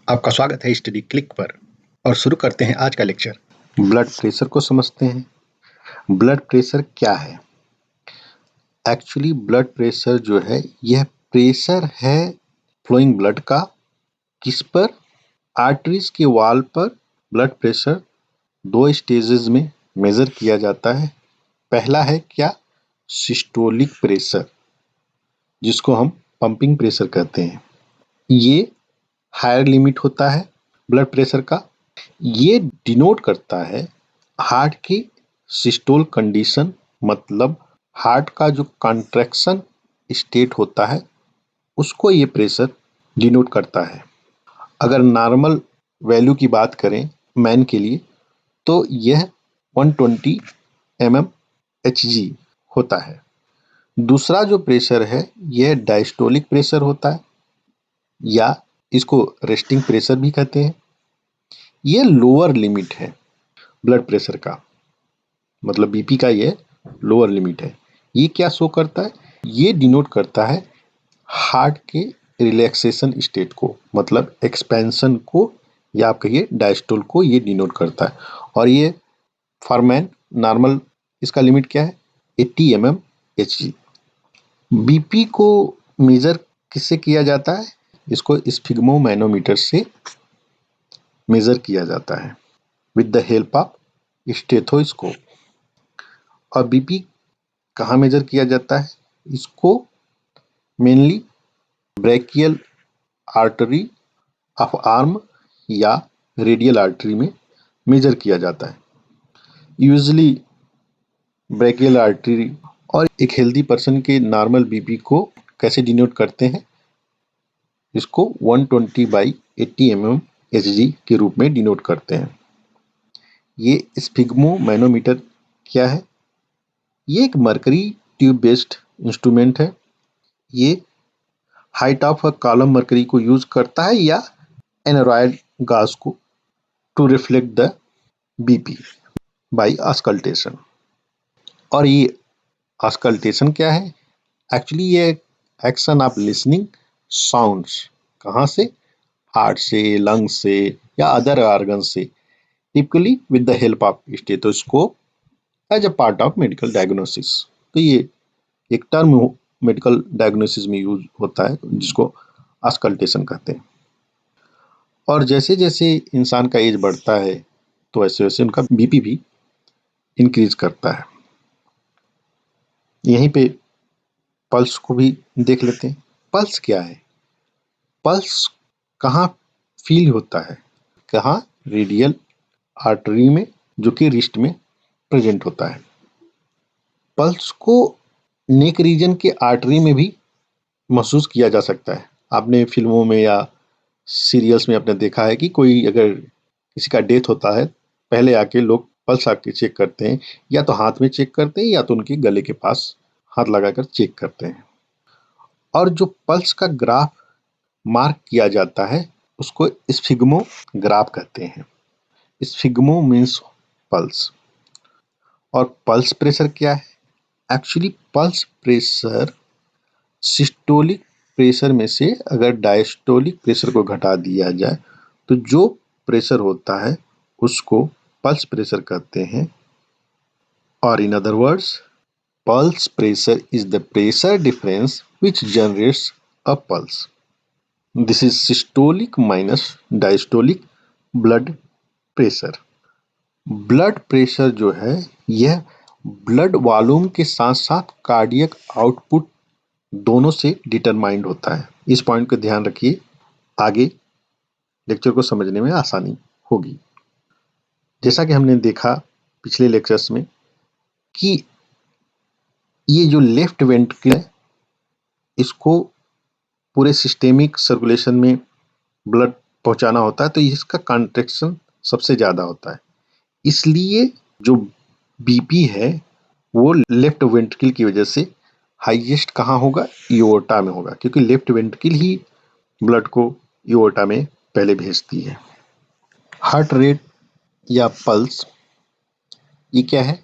आपका स्वागत है स्टडी क्लिक पर। और शुरू करते हैं आज का लेक्चर। ब्लड प्रेशर को समझते हैं। ब्लड प्रेशर क्या है? एक्चुअली ब्लड प्रेशर जो है यह प्रेशर है फ्लोइंग ब्लड का। किस पर? आर्टरीज के वॉल पर ब्लड प्रेशर दो स्टेजेस में मेजर किया जाता है। पहला है क्या? सिस्टोलिक प्रेशर, जिसको हम पंपिंग प्रेशर कहते हैं। ये हायर लिमिट होता है ब्लड प्रेशर का। ये डिनोट करता है हार्ट की सिस्टोल कंडीशन, मतलब हार्ट का जो कॉन्ट्रैक्शन स्टेट होता है उसको ये प्रेशर डिनोट करता है। अगर नॉर्मल वैल्यू की बात करें मैन के लिए तो यह 120 mmHg होता है। दूसरा जो प्रेशर है यह डायस्टोलिक प्रेशर होता है, या इसको रेस्टिंग प्रेशर भी कहते हैं। यह लोअर लिमिट है ब्लड प्रेशर का, मतलब बीपी का ये लोअर लिमिट है। ये क्या शो करता है? ये डिनोट करता है हार्ट के रिलैक्सेशन स्टेट को, मतलब एक्सपेंशन को, या आप कहिए डायस्टोल को ये डिनोट करता है। और ये फॉर मैन नॉर्मल इसका लिमिट क्या है? 80 mmHg। बीपी को मेजर किससे किया जाता है? इसको स्फिग्मोमैनोमीटर से मेजर किया जाता है with the help of stethoscope. और बीपी कहाँ मेजर किया जाता है? इसको mainly brachial artery of arm या रेडियल आर्टरी में मेजर किया जाता है। Usually brachial artery. और एक हेल्दी पर्सन के नॉर्मल बीपी को कैसे डिनोट करते हैं? इसको 120/80 mmHg के रूप में डिनोट करते हैं। ये स्फिग्मोमैनोमीटर क्या है? ये एक मरकरी ट्यूब बेस्ड इंस्ट्रूमेंट है। ये height of a column mercury को यूज करता है, या एनोरॉयड गैस को, to reflect the BP by auscultation. और ये ऑस्कल्टेशन क्या है? एक्चुअली ये एक्शन ऑफ लिसनिंग साउंड्स। कहाँ से? हार्ट से, लंग से, या अदर ऑर्गन से, typically with the help of stethoscope as a part of medical diagnosis. तो ये एक टर्म मेडिकल डायग्नोसिस में यूज होता है जिसको ऑस्कल्टेशन कहते हैं। और जैसे जैसे इंसान का एज बढ़ता है तो वैसे वैसे उनका बीपी भी इंक्रीज करता है। यहीं पे पल्स को भी देख लेते हैं। पल्स क्या है? पल्स कहाँ फील होता है? कहाँ? रेडियल आर्टरी में, जो कि रिस्ट में प्रेजेंट होता है। पल्स को नेक रीजन के आर्टरी में भी महसूस किया जा सकता है। आपने फिल्मों में या सीरियल्स में आपने देखा है कि कोई अगर किसी का डेथ होता है, पहले आके लोग पल्स आके चेक करते हैं, या तो हाथ में चेक करते हैं या तो उनके गले के पास हाथ लगाकर चेक करते हैं। और जो पल्स का ग्राफ मार्क किया जाता है उसको स्फिग्मोग्राफ कहते हैं। Sphygmo means pulse. और पल्स प्रेशर क्या है? Actually pulse pressure systolic pressure में से अगर डायस्टोलिक प्रेशर को घटा दिया जाए तो जो प्रेशर होता है उसको पल्स प्रेशर कहते हैं। और in other words, pulse pressure is the pressure difference which generates a pulse. This is systolic minus diastolic blood pressure. Blood pressure जो है यह ब्लड वॉल्यूम के साथ साथ कार्डियक आउटपुट दोनों से डिटरमाइंड होता है। इस पॉइंट को ध्यान रखिए, आगे लेक्चर को समझने में आसानी होगी। जैसा कि हमने देखा पिछले लेक्चर्स में कि ये जो लेफ्ट वेंट्रिकल है इसको पूरे सिस्टेमिक सर्कुलेशन में ब्लड पहुंचाना होता है, तो इसका कॉन्ट्रैक्शन सबसे ज़्यादा होता है। इसलिए जो बीपी है वो लेफ्ट वेंट्रिकल की वजह से हाईएस्ट कहाँ होगा? एओर्टा में होगा, क्योंकि लेफ्ट वेंट्रिकल ही ब्लड को एओर्टा में पहले भेजती है। हार्ट रेट या पल्स, ये क्या है?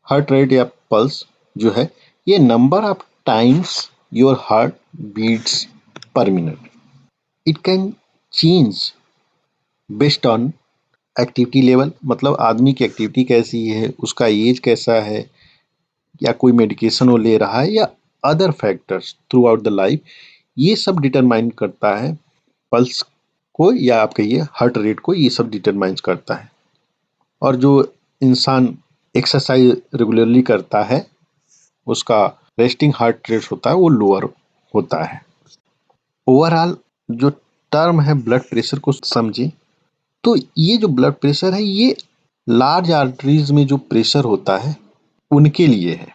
हार्ट रेट या पल्स जो है ये number of times your heart beats per minute. It can change based on activity level, मतलब आदमी की एक्टिविटी कैसी है, उसका एज कैसा है, या कोई मेडिकेशन वो ले रहा है, या other factors through out the life, ये सब डिटरमाइन करता है पल्स को, या आप कहिए हार्ट रेट को, ये सब डिटरमाइन करता है। और जो इंसान एक्सरसाइज रेगुलरली करता है उसका रेस्टिंग हार्ट रेट होता है वो लोअर होता है। ओवरऑल जो टर्म है ब्लड प्रेशर को समझे तो ये जो ब्लड प्रेशर है ये लार्ज आर्टरीज में जो प्रेशर होता है उनके लिए है।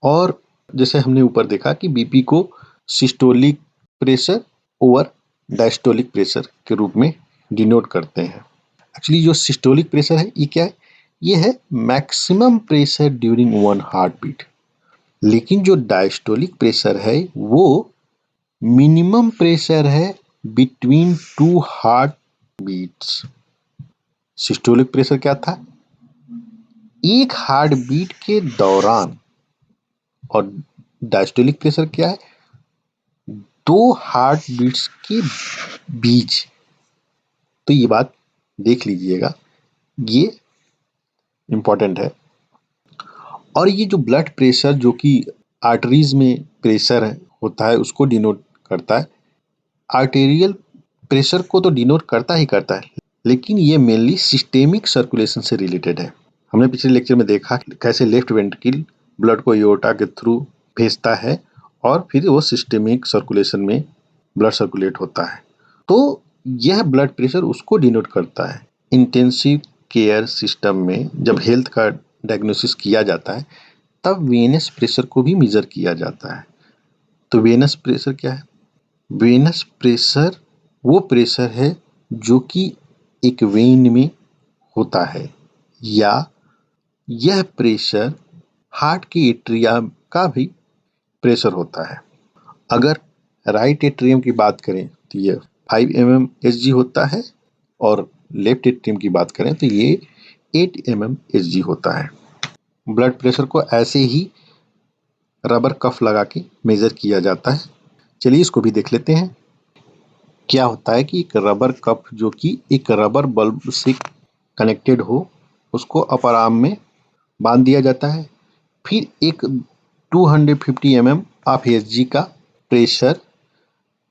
और जैसे हमने ऊपर देखा कि बीपी को systolic pressure over diastolic pressure के रूप में डिनोट करते हैं। एक्चुअली जो सिस्टोलिक प्रेशर है ये क्या है, ये है maximum pressure during one heart beat. लेकिन जो डायस्टोलिक प्रेशर है वो मिनिमम प्रेशर है between two heart beats. Systolic pressure क्या था, एक हार्ट बीट के दौरान, और डायस्टोलिक प्रेशर क्या है, दो हार्ट बीट्स के बीच। तो ये बात देख लीजिएगा, ये इंपॉर्टेंट है। और ये जो ब्लड प्रेशर जो कि आर्टरीज में प्रेशर होता है उसको डिनोट करता है। आर्टेरियल प्रेशर को तो डिनोट करता ही करता है, लेकिन ये मेनली सिस्टेमिक सर्कुलेशन से रिलेटेड है। हमने पिछले लेक्चर में देखा कैसे लेफ्ट वेंट्रिकल ब्लड को एओर्टा के थ्रू भेजता है और फिर वो सिस्टेमिक सर्कुलेशन में ब्लड सर्कुलेट होता है। तो यह ब्लड प्रेशर उसको डिनोट करता है। इंटेंसिव केयर सिस्टम में जब हेल्थ का डायग्नोसिस किया जाता है तब वेनस प्रेशर को भी मेजर किया जाता है। तो वेनस प्रेशर क्या है, वेनस प्रेशर वो प्रेशर है जो कि एक वेन में होता है, या यह प्रेशर हार्ट के एट्रिया का भी प्रेशर होता है। अगर राइट एट्रियम की बात करें तो ये 5 mm Hg होता है, और लेफ्ट एट्रियम की बात करें तो ये 8 mm Hg होता है। ब्लड प्रेशर को ऐसे ही रबर कफ लगा के मेजर किया जाता है। चलिए इसको भी देख लेते हैं। क्या होता है कि एक रबर कप जो कि एक रबर बल्ब से कनेक्टेड हो उसको अपर आर्म में बांध दिया जाता है। फिर एक 250 mm ऑफ Hg का प्रेशर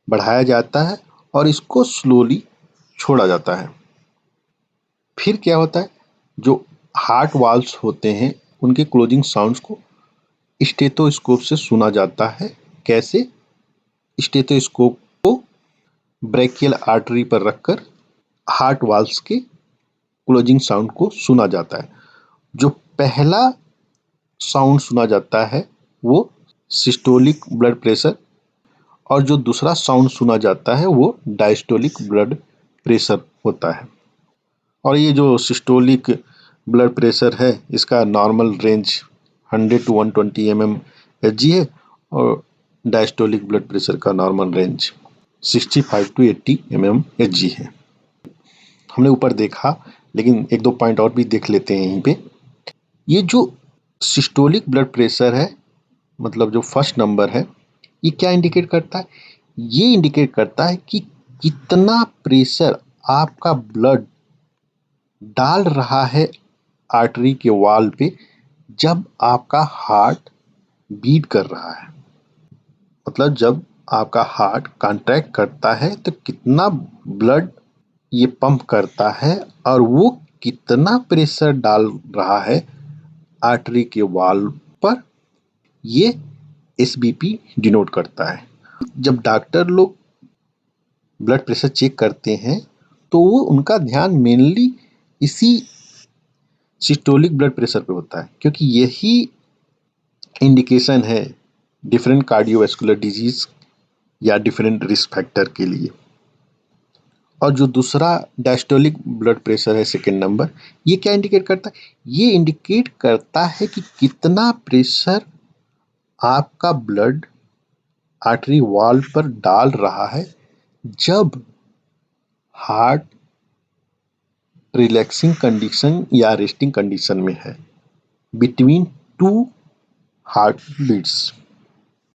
बढ़ाया जाता है और इसको स्लोली छोड़ा जाता है। फिर क्या होता है, जो हार्ट वाल्व्स होते हैं उनके क्लोजिंग साउंड्स को स्टेथोस्कोप से सुना जाता है। कैसे, स्टेथोस्कोप को ब्रेकियल आर्टरी पर रखकर हार्ट वाल्व्स के क्लोजिंग साउंड को सुना जाता है। जो पहला साउंड सुना जाता है वो सिस्टोलिक ब्लड प्रेशर, और जो दूसरा साउंड सुना जाता है वो डायस्टोलिक ब्लड प्रेशर होता है। और ये जो सिस्टोलिक ब्लड प्रेशर है इसका normal range 100 to 120 mm Hg है, और डायस्टोलिक ब्लड प्रेशर का normal range 65 to 80 mm Hg है। हमने ऊपर देखा, लेकिन एक दो पॉइंट और भी देख लेते हैं यहीं पे। ये जो सिस्टोलिक ब्लड प्रेशर है, मतलब जो फर्स्ट नंबर है, ये क्या इंडिकेट करता है, ये इंडिकेट करता है कि कितना प्रेशर आपका ब्लड डाल रहा है आर्टरी के वॉल पे जब आपका हार्ट बीट कर रहा है। मतलब जब आपका हार्ट कॉन्ट्रैक्ट करता है तो कितना ब्लड ये पंप करता है और वो कितना प्रेशर डाल रहा है आर्टरी के वॉल पर, ये एसबीपी डिनोट करता है। जब डॉक्टर लोग ब्लड प्रेशर चेक करते हैं तो वो उनका ध्यान मेनली इसी सिस्टोलिक ब्लड प्रेशर पे होता है, क्योंकि यही इंडिकेशन है डिफरेंट कार्डियोवैस्कुलर डिजीज या डिफरेंट रिस्क फैक्टर के लिए। और जो दूसरा डायस्टोलिक ब्लड प्रेशर है सेकेंड नंबर, ये क्या इंडिकेट करता है, ये इंडिकेट करता है कि कितना प्रेशर आपका ब्लड आर्टरी वॉल पर डाल रहा है जब हार्ट रिलैक्सिंग कंडीशन या रेस्टिंग कंडीशन में है, between two heart beats.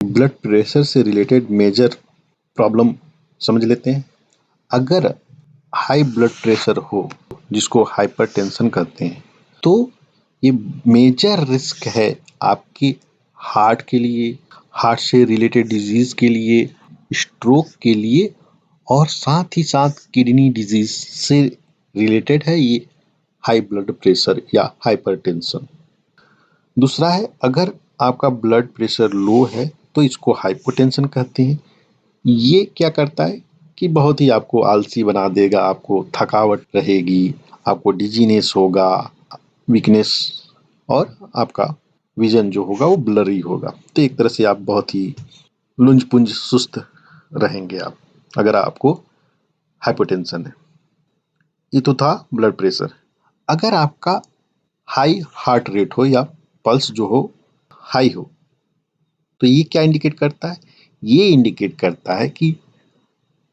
Blood pressure से रिलेटेड मेजर प्रॉब्लम समझ लेते हैं। अगर हाई ब्लड प्रेशर हो, जिसको हाइपरटेंशन कहते हैं, तो ये मेजर रिस्क है आपकी हार्ट के लिए, हार्ट से रिलेटेड डिजीज के लिए, स्ट्रोक के लिए, और साथ ही साथ किडनी डिजीज से रिलेटेड है ये हाई ब्लड प्रेशर या हाइपरटेंशन। दूसरा है, अगर आपका ब्लड प्रेशर लो है तो इसको हाइपोटेंशन कहते हैं। ये क्या करता है कि बहुत ही आपको आलसी बना देगा, आपको थकावट रहेगी, आपको डिजीनेस होगा, वीकनेस, और आपका विजन जो होगा वो ब्लरी होगा। तो एक तरह से आप बहुत ही लुंज पुंज सुस्त रहेंगे आप, अगर आपको हाइपोटेंशन है। ये तो था ब्लड प्रेशर। अगर आपका हाई हार्ट रेट हो या पल्स जो हो हाई हो, तो ये क्या इंडिकेट करता है? ये इंडिकेट करता है कि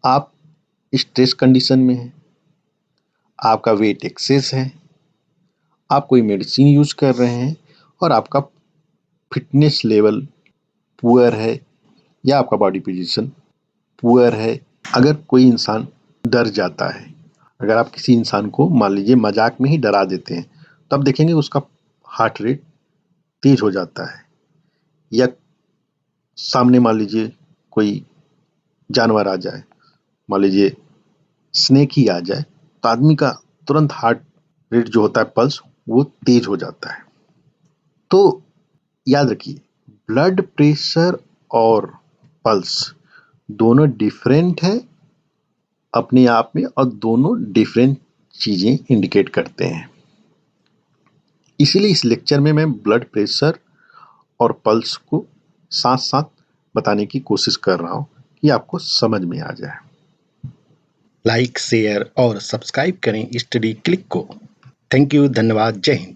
आप स्ट्रेस कंडीशन में हैं, आपका वेट एक्सेस है, आप कोई मेडिसिन यूज कर रहे हैं, और आपका फिटनेस लेवल पुअर है, या आपका बॉडी पोजीशन पुअर है। अगर कोई इंसान डर जाता है, अगर आप किसी इंसान को मान लीजिए मजाक में ही डरा देते हैं, तब देखेंगे उसका हार्ट रेट तेज हो जाता है। या सामने मान लीजिए कोई जानवर आ जाए, मान लीजिए स्नेक ही आ जाए, तो आदमी का तुरंत हार्ट रेट जो होता है, पल्स, वो तेज हो जाता है। तो याद रखिए, ब्लड प्रेशर और पल्स दोनों डिफरेंट है अपने आप में, और दोनों डिफरेंट चीजें इंडिकेट करते हैं। इसीलिए इस लेक्चर में मैं ब्लड प्रेशर और पल्स को साथ साथ बताने की कोशिश कर रहा हूँ कि आपको समझ में आ जाए। लाइक, शेयर और सब्सक्राइब करें स्टडी क्लिक को। थैंक यू, धन्यवाद, जय हिंद।